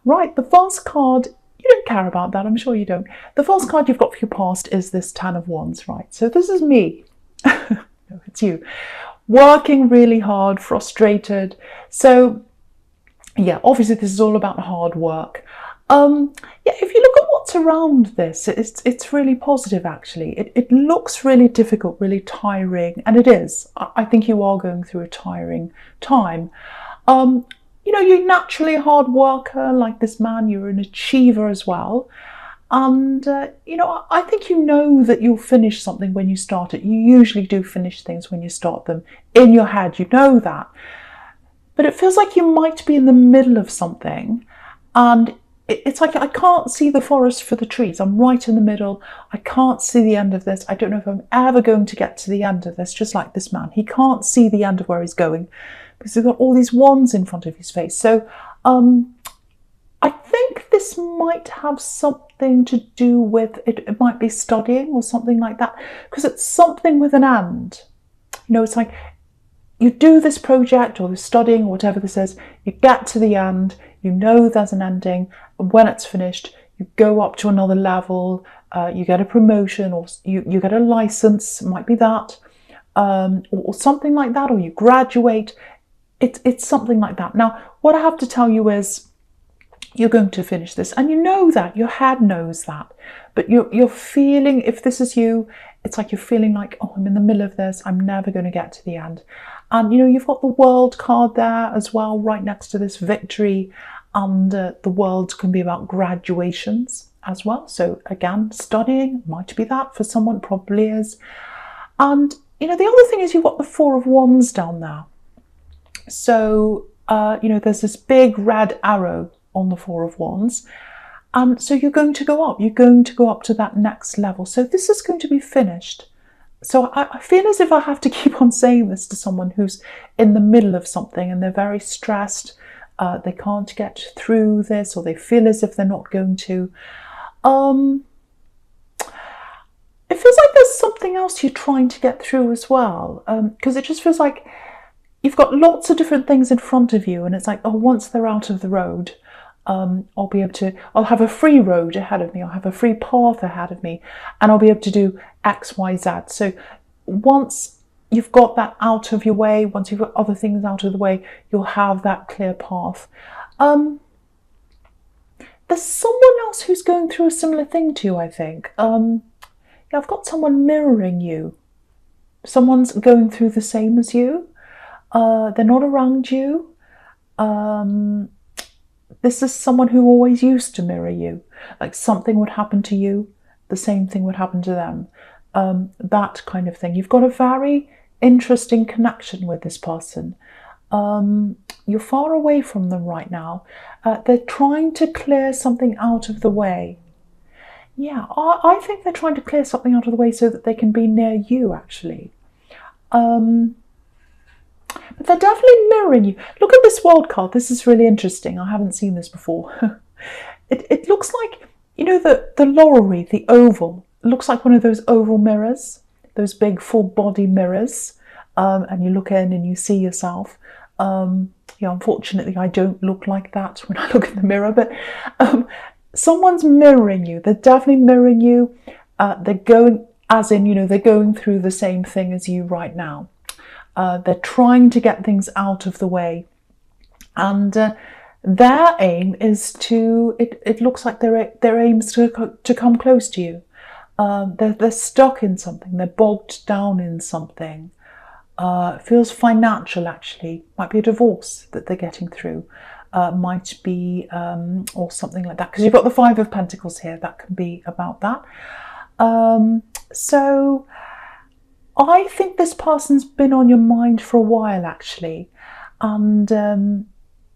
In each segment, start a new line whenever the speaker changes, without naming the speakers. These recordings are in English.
Right, the first card, you don't care about that, I'm sure you don't. The first card you've got for your past is this Ten of Wands, right? So this is me. No, it's you. Working really hard, frustrated. So yeah, obviously this is all about hard work. Yeah, if you look at what's around this, it's really positive actually. It looks really difficult, really tiring, and it is. I think you are going through a tiring time. You know, you're naturally a hard worker like this man, you're an achiever as well. And, you know, I think you know that you'll finish something when you start it. You usually do finish things when you start them. In your head, you know that. But it feels like you might be in the middle of something, and it's like I can't see the forest for the trees. I'm right in the middle. I can't see the end of this. I don't know if I'm ever going to get to the end of this, just like this man. He can't see the end of where he's going because he's got all these wands in front of his face. So I think this might have something to do with, it might be studying or something like that, because it's something with an and. You know, it's like you do this project or the studying or whatever this is, you get to the end, you know there's an ending, and when it's finished, you go up to another level, you get a promotion, or you get a license, it might be that, or something like that, or you graduate. It's something like that. Now, what I have to tell you is, you're going to finish this, and you know that, your head knows that, but you're feeling, if this is you, it's like you're feeling like, oh, I'm in the middle of this, I'm never going to get to the end. And you know, you've got the World card there as well, right next to this victory, and the World can be about graduations as well. So again, studying might be that for someone, probably is. And you know, the other thing is you've got the Four of Wands down there. So you know, there's this big red arrow on the Four of Wands, and so you're going to go up. You're going to go up to that next level. So this is going to be finished. So I feel as if I have to keep on saying this to someone who's in the middle of something and they're very stressed. They can't get through this, or they feel as if they're not going to. It feels like there's something else you're trying to get through as well, because it just feels like you've got lots of different things in front of you, and it's like, oh, once they're out of the road, I'll have a free road ahead of me, I'll have a free path ahead of me, and I'll be able to do X, Y, Z. So once you've got that out of your way, once you've got other things out of the way, you'll have that clear path. There's someone else who's going through a similar thing to you, I think. I've got someone mirroring you. Someone's going through the same as you. They're not around you. This is someone who always used to mirror you. Like something would happen to you, the same thing would happen to them. That kind of thing. You've got a very interesting connection with this person. You're far away from them right now. They're trying to clear something out of the way. Yeah, I think they're trying to clear something out of the way so that they can be near you, actually. But they're definitely mirroring you. Look at this World card. This is really interesting. I haven't seen this before. It looks like, you know, the laurel wreath, the oval. It looks like one of those oval mirrors, those big full body mirrors. And you look in and you see yourself. Yeah, unfortunately, I don't look like that when I look in the mirror. But someone's mirroring you. They're definitely mirroring you. They're going, as in, you know, they're going through the same thing as you right now. They're trying to get things out of the way, and their aim is to. It looks like their aim is to come close to you. They're stuck in something. They're bogged down in something. It feels financial, actually. Might be a divorce that they're getting through. Might be or something like that. Because you've got the Five of Pentacles here. That can be about that. So I think this person's been on your mind for a while, actually, and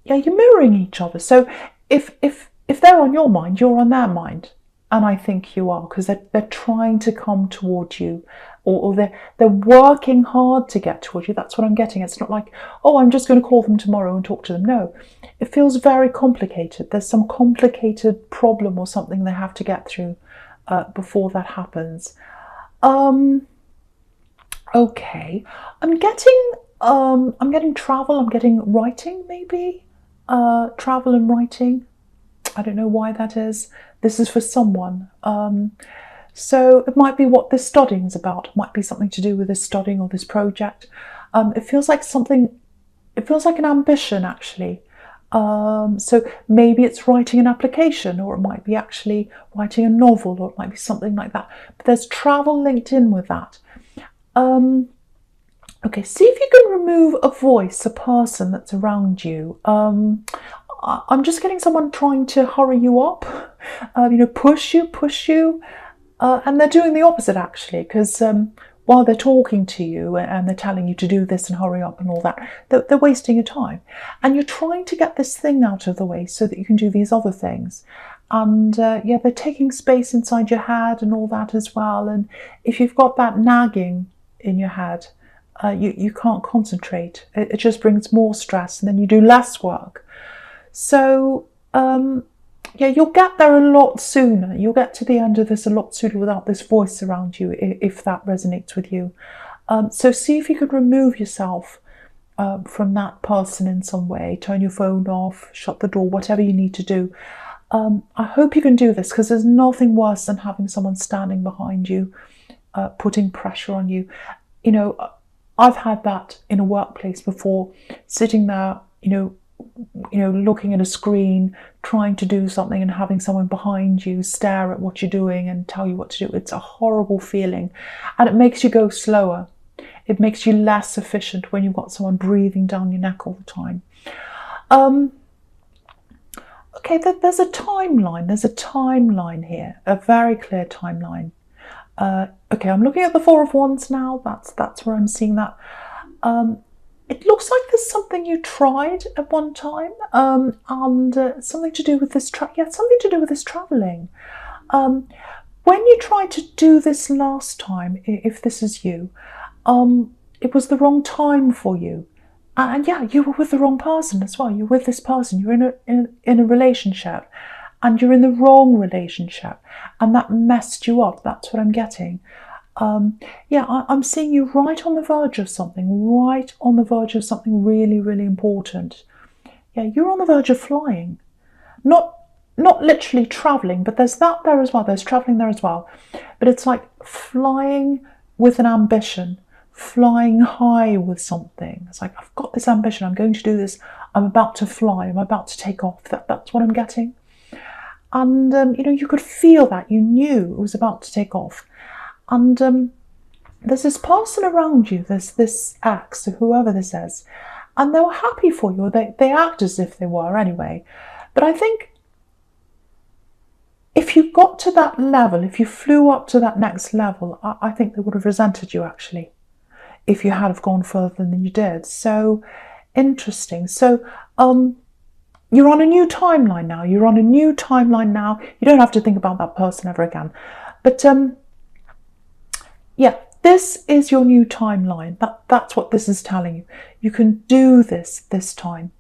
yeah, you're mirroring each other. So if they're on your mind, you're on their mind, and I think you are, because they're trying to come towards you, or they're working hard to get towards you. That's what I'm getting. It's not like, oh, I'm just going to call them tomorrow and talk to them. No, it feels very complicated. There's some complicated problem or something they have to get through before that happens. Okay, I'm getting travel, I'm getting writing, maybe, travel and writing. I don't know why that is. This is for someone. So it might be what this studying is about. It might be something to do with this studying or this project. It feels like an ambition, actually. So maybe it's writing an application, or it might be actually writing a novel, or it might be something like that. But there's travel linked in with that. Okay, see if you can remove a voice, a person that's around you. I'm just getting someone trying to hurry you up, push you. And they're doing the opposite, actually, because while they're talking to you and they're telling you to do this and hurry up and all that, they're wasting your time. And you're trying to get this thing out of the way so that you can do these other things. And they're taking space inside your head and all that as well. And if you've got that nagging in your head, you can't concentrate. It just brings more stress, and then you do less work. So you'll get there a lot sooner. You'll get to the end of this a lot sooner without this voice around you, if that resonates with you. So see if you could remove yourself from that person in some way. Turn your phone off, shut the door, whatever you need to do. I hope you can do this, because there's nothing worse than having someone standing behind you, putting pressure on you. I've had that in a workplace before, sitting there, looking at a screen, trying to do something, and having someone behind you stare at what you're doing and tell you what to do. It's a horrible feeling, and it makes you go slower. It makes you less efficient when you've got someone breathing down your neck all the time. Okay, there's a timeline. There's a timeline here, a very clear timeline. Okay, I'm looking at the Four of Wands now. That's where I'm seeing that. It looks like there's something you tried at one time, and something to do with this something to do with this traveling. When you tried to do this last time, if this is you, it was the wrong time for you. And you were with the wrong person as well. You're with this person. You're in a relationship, and you're in the wrong relationship, and that messed you up. That's what I'm getting. I'm seeing you right on the verge of something, really, really important. Yeah, you're on the verge of flying. Not literally traveling, but there's that there as well. There's traveling there as well. But it's like flying with an ambition, flying high with something. It's like, I've got this ambition. I'm going to do this. I'm about to fly. I'm about to take off. That's what I'm getting. And, you could feel that. You knew it was about to take off. And there's this person around you, there's this ex, or whoever this is, and they were happy for you. They act as if they were anyway. But I think if you got to that level, if you flew up to that next level, I think they would have resented you, actually, if you had have gone further than you did. So interesting. So you're on a new timeline now. You don't have to think about that person ever again. But this is your new timeline. That's what this is telling you. You can do this time.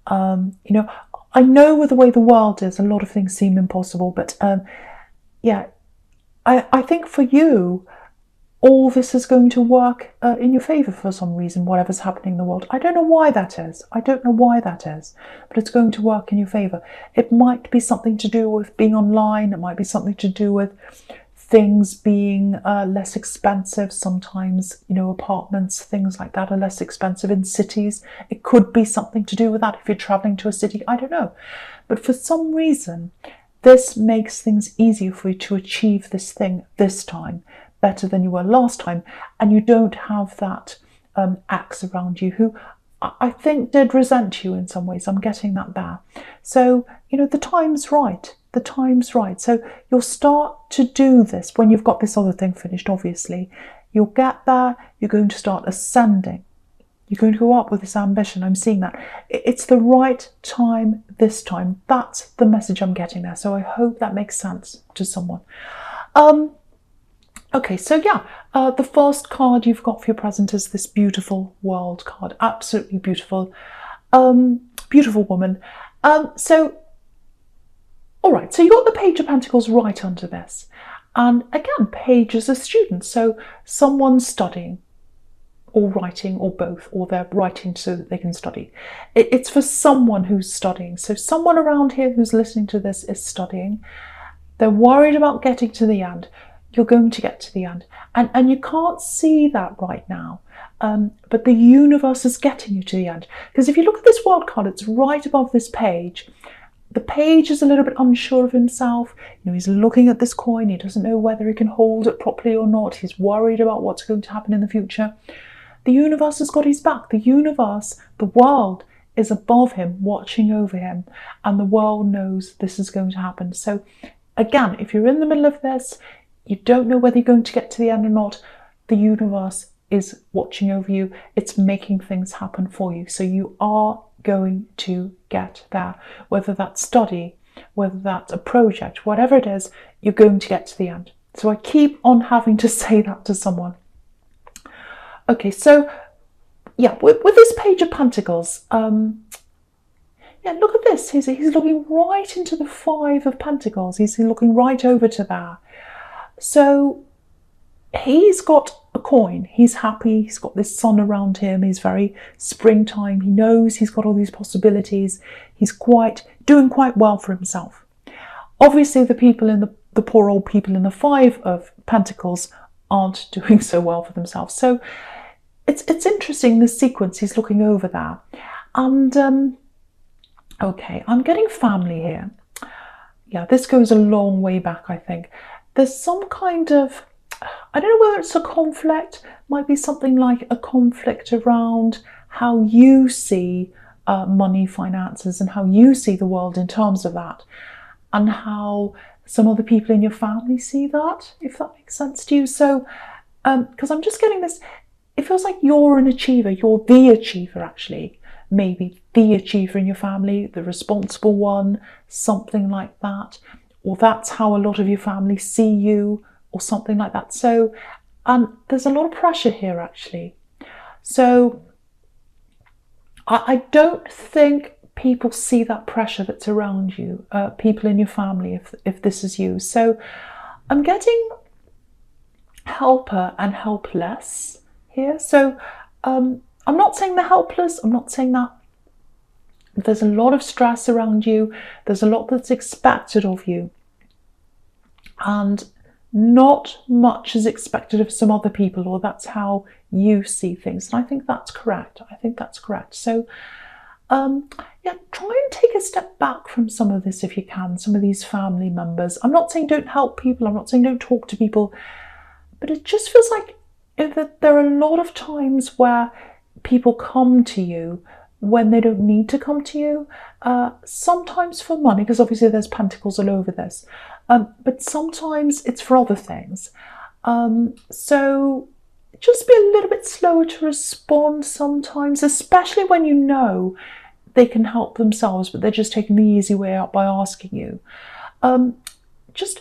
I know with the way the world is, a lot of things seem impossible, but I think for you, all this is going to work in your favour for some reason, whatever's happening in the world. I don't know why that is, but it's going to work in your favour. It might be something to do with being online. It might be something to do with things being less expensive. Sometimes, apartments, things like that are less expensive in cities. It could be something to do with that if you're travelling to a city. I don't know. But for some reason, this makes things easier for you to achieve this thing this time, better than you were last time. And you don't have that ex around you who I think did resent you in some ways. I'm getting that there. So, the time's right. The time's right. So you'll start to do this when you've got this other thing finished, obviously. You'll get there. You're going to start ascending. You're going to go up with this ambition. I'm seeing that. It's the right time this time. That's the message I'm getting there. So I hope that makes sense to someone. Okay, so the first card you've got for your present is this beautiful world card. Absolutely beautiful. Beautiful woman. All right, so you got the Page of Pentacles right under this. And again, Page is a student, so someone's studying. or writing, or both, or they're writing so that they can study. It's for someone who's studying. So someone around here who's listening to this is studying. They're worried about getting to the end. You're going to get to the end. And you can't see that right now. But the universe is getting you to the end. Because if you look at this world card, it's right above this page. The page is a little bit unsure of himself. He's looking at this coin. He doesn't know whether he can hold it properly or not. He's worried about what's going to happen in the future. The universe has got his back. The universe, the world, is above him, watching over him. And the world knows this is going to happen. So again, if you're in the middle of this, you don't know whether you're going to get to the end or not, the universe is watching over you. It's making things happen for you. So you are going to get there. Whether that's study, whether that's a project, whatever it is, you're going to get to the end. So I keep on having to say that to someone. Okay, so yeah, with this Page of Pentacles, yeah, look at this. He's looking right into the Five of Pentacles. He's looking right over to there. So he's got a coin. He's happy. He's got this sun around him. He's very springtime. He knows he's got all these possibilities. He's doing quite well for himself. Obviously, the people in the poor old people in the Five of Pentacles aren't doing so well for themselves. So it's interesting, this sequence. He's looking over there. And okay, I'm getting family here. Yeah, this goes a long way back, I think. There's some kind of, I don't know whether it's a conflict, might be something like a conflict around how you see money, finances, and how you see the world in terms of that, and how some other people in your family see that, if that makes sense to you. So, because I'm just getting this, it feels like you're an achiever, you're the achiever actually, maybe the achiever in your family, the responsible one, something like that. Or that's how a lot of your family see you, or something like that. So there's a lot of pressure here, actually. So I don't think people see that pressure that's around you, people in your family, if this is you. So I'm getting helper and helpless here. So I'm not saying they're helpless. I'm not saying that. There's a lot of stress around you. There's a lot that's expected of you. And not much is expected of some other people, or that's how you see things. And I think that's correct. I think that's correct. So, yeah, try and take a step back from some of this if you can, some of these family members. I'm not saying don't help people. I'm not saying don't talk to people. But it just feels like there are a lot of times where people come to you when they don't need to come to you, sometimes for money, because obviously there's pentacles all over this, but sometimes it's for other things. So just be a little bit slower to respond sometimes, especially when you know they can help themselves, but they're just taking the easy way out by asking you. Just,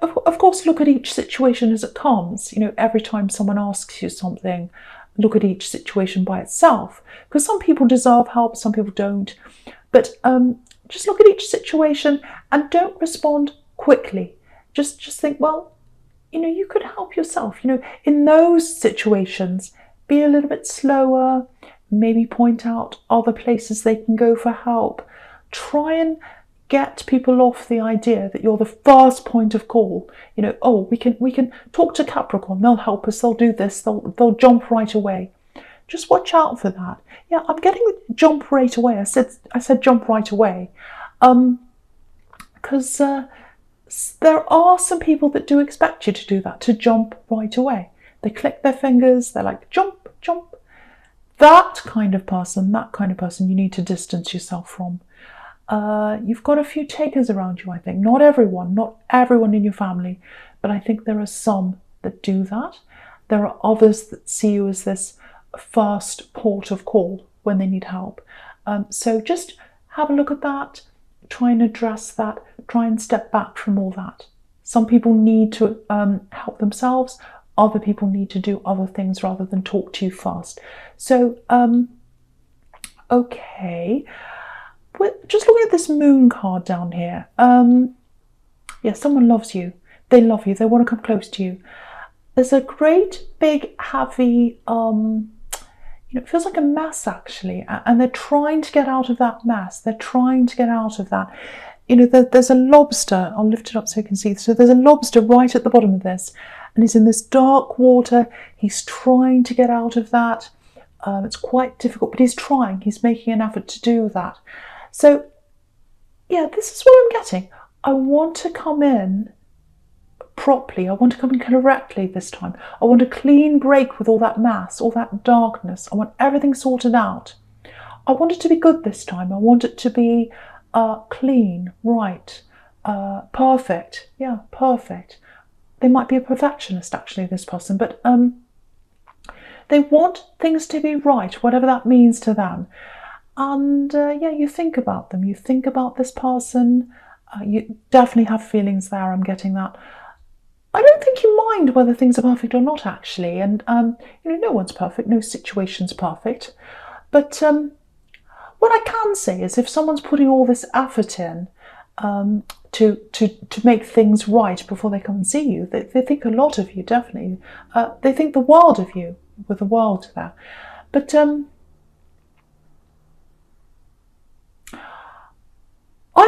of course, look at each situation as it comes. Every time someone asks you something, look at each situation by itself, because some people deserve help, some people don't. But just look at each situation and don't respond quickly. Just think, well, you could help yourself. In those situations, be a little bit slower, maybe point out other places they can go for help. Try and get people off the idea that you're the first point of call. Oh, we can talk to Capricorn, they'll help us, they'll do this, they'll jump right away. Just watch out for that. Yeah, I'm getting jump right away. I said jump right away. Because there are some people that do expect you to do that, to jump right away. They click their fingers, they're like, jump, jump. That kind of person you need to distance yourself from. You've got a few takers around you, I think. Not everyone in your family, but I think there are some that do that. There are others that see you as this first port of call when they need help. So just have a look at that, try and address that, try and step back from all that. Some people need to help themselves, other people need to do other things rather than talk to you first. So, okay. Just looking at this moon card down here. Yeah, someone loves you. They love you. They want to come close to you. There's a great big heavy it feels like a mess actually, and they're trying to get out of that mess. They're trying to get out of that. There's a lobster. I'll lift it up so you can see. So there's a lobster right at the bottom of this, and he's in this dark water. He's trying to get out of that. It's quite difficult, but he's trying. He's making an effort to do that. So, yeah, this is what I'm getting. I want to come in properly. I want to come in correctly this time. I want a clean break with all that mass, all that darkness. I want everything sorted out. I want it to be good this time. I want it to be clean, right, perfect. Yeah, perfect. They might be a perfectionist, actually, this person, but they want things to be right, whatever that means to them. And yeah, you think about them. You think about this person. You definitely have feelings there. I'm getting that. I don't think you mind whether things are perfect or not, actually. And, no one's perfect. No situation's perfect. But what I can say is if someone's putting all this effort in to make things right before they come and see you, they think a lot of you, definitely. They think the world of you, with the world there. But I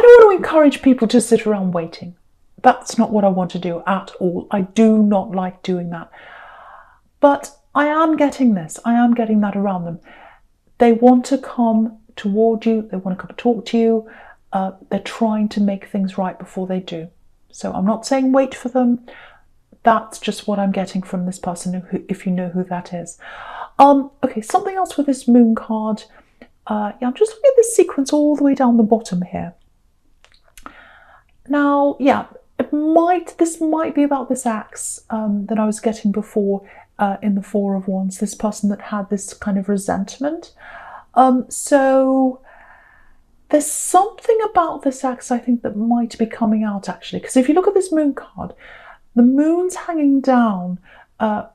don't want to encourage people to sit around waiting. That's not what I want to do at all. I do not like doing that. But I am getting this. I am getting that around them. They want to come toward you. They want to come and talk to you. They're trying to make things right before they do. So I'm not saying wait for them. That's just what I'm getting from this person, if you know who that is. Okay, something else with this moon card. Yeah, I'm just looking at this sequence all the way down the bottom here. Now, yeah, this might be about this axe that I was getting before in the Four of Wands, this person that had this kind of resentment. So there's something about this axe, I think, that might be coming out, actually. Because if you look at this moon card, the moon's hanging down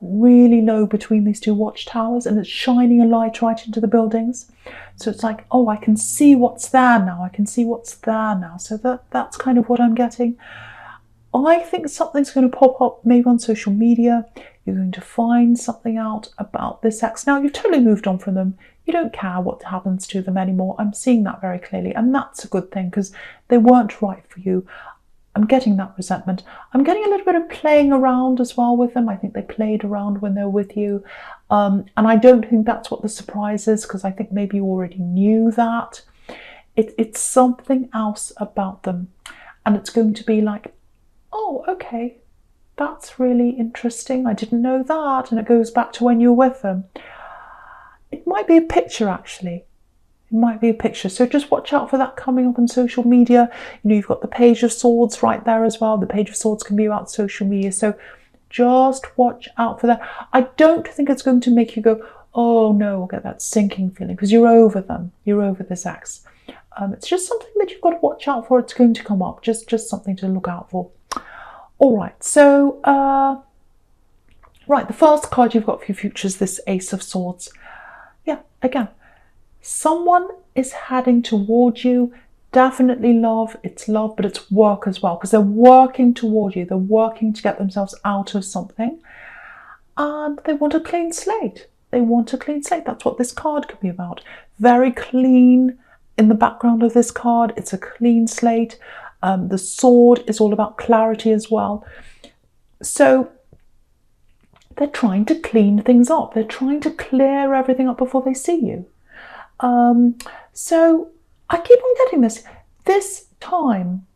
really low between these two watchtowers, and it's shining a light right into the buildings. So it's like, oh, I can see what's there now. I can see what's there now. So that's kind of what I'm getting. I think something's going to pop up maybe on social media. You're going to find something out about this ex. Now, you've totally moved on from them. You don't care what happens to them anymore. I'm seeing that very clearly. And that's a good thing because they weren't right for you. I'm getting that resentment. I'm getting a little bit of playing around as well with them. I think they played around when they were with you. And I don't think that's what the surprise is, because I think maybe you already knew that. It's something else about them. And it's going to be like, oh, okay, that's really interesting. I didn't know that. And it goes back to when you were with them. It might be a picture, actually. It might be a picture. So just watch out for that coming up on social media. You've got the Page of Swords right there as well. The Page of Swords can be about social media. So just watch out for that. I don't think it's going to make you go, oh no, I'll get that sinking feeling, because you're over them. You're over this ex. It's just something that you've got to watch out for. It's going to come up. Just something to look out for. All right. So, right, the first card you've got for your future is this Ace of Swords. Yeah, again, someone is heading towards you. Definitely love. It's love, but it's work as well, because they're working toward you. They're working to get themselves out of something, and they want a clean slate. They want a clean slate. That's what this card could be about. Very clean in the background of this card. It's a clean slate. The sword is all about clarity as well. So they're trying to clean things up. They're trying to clear everything up before they see you. So I keep on getting this. This time,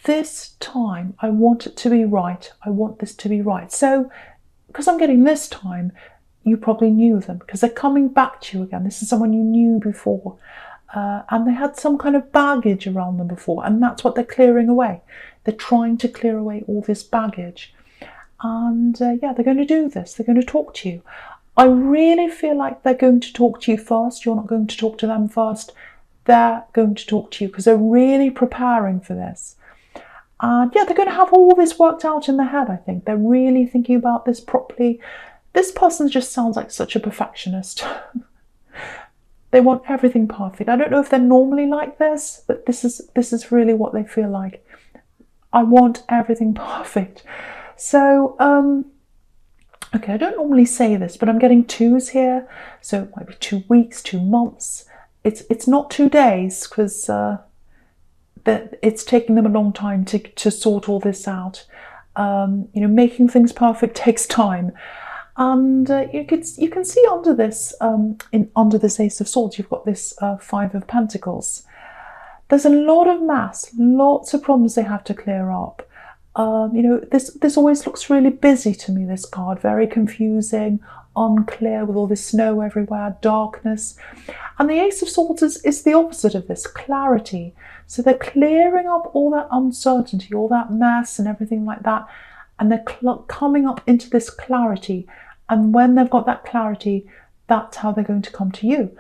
this time, I want it to be right. I want this to be right. So because I'm getting this time, you probably knew them, because they're coming back to you again. This is someone you knew before. And they had some kind of baggage around them before, and that's what they're clearing away. They're trying to clear away all this baggage. And yeah, they're going to do this. They're going to talk to you. I really feel like they're going to talk to you first. You're not going to talk to them first. They're going to talk to you because they're really preparing for this. And yeah, they're going to have all this worked out in their head, I think. They're really thinking about this properly. This person just sounds like such a perfectionist. They want everything perfect. I don't know if they're normally like this, but this is really what they feel like. I want everything perfect. So Okay, I don't normally say this, but I'm getting 2s here. So it might be 2 weeks, 2 months. It's not 2 days, because it's taking them a long time to sort all this out. Making things perfect takes time. And you can see under this, under this Ace of Swords, you've got this 5 of Pentacles. There's a lot of mass, lots of problems they have to clear up. This always looks really busy to me, this card, very confusing, unclear, with all this snow everywhere, darkness. And the Ace of Swords is the opposite of this, clarity. So they're clearing up all that uncertainty, all that mess and everything like that, and they're coming up into this clarity. And when they've got that clarity, that's how they're going to come to you.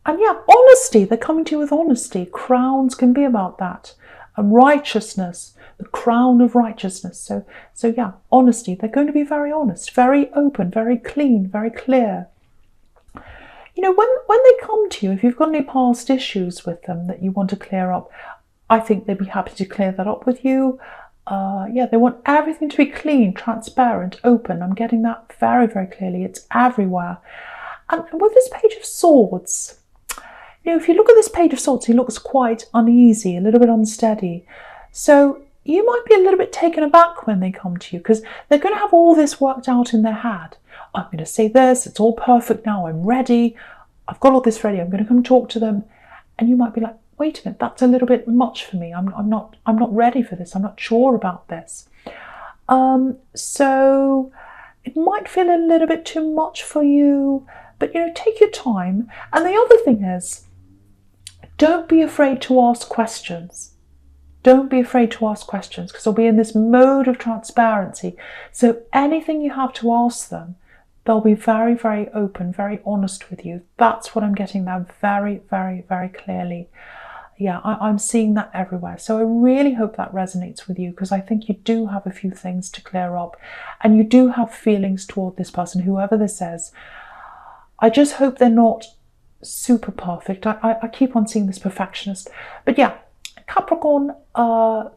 And yeah, honesty, they're coming to you with honesty. Crowns can be about that. And righteousness, the crown of righteousness. So yeah, honesty, they're going to be very honest, very open, very clean, very clear. When they come to you, if you've got any past issues with them that you want to clear up, I think they'd be happy to clear that up with you. Yeah, they want everything to be clean, transparent, open. I'm getting that very, very clearly. It's everywhere. And with this Page of Swords, if you look at this Page of Swords, he looks quite uneasy, a little bit unsteady. So you might be a little bit taken aback when they come to you, because they're going to have all this worked out in their head. I'm going to say this, it's all perfect now, I'm ready, I've got all this ready, I'm going to come talk to them. And you might be like, wait a minute, that's a little bit much for me. I'm not ready for this. I'm not sure about this. So it might feel a little bit too much for you, but take your time. And the other thing is, don't be afraid to ask questions. Don't be afraid to ask questions, because they'll be in this mode of transparency. So anything you have to ask them, they'll be very, very open, very honest with you. That's what I'm getting there very, very, very clearly. Yeah, I'm seeing that everywhere. So I really hope that resonates with you, because I think you do have a few things to clear up, and you do have feelings toward this person, whoever this is. I just hope they're not super perfect. I keep on seeing this perfectionist. But yeah, Capricorn,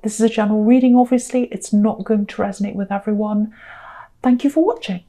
this is a general reading, obviously. It's not going to resonate with everyone. Thank you for watching.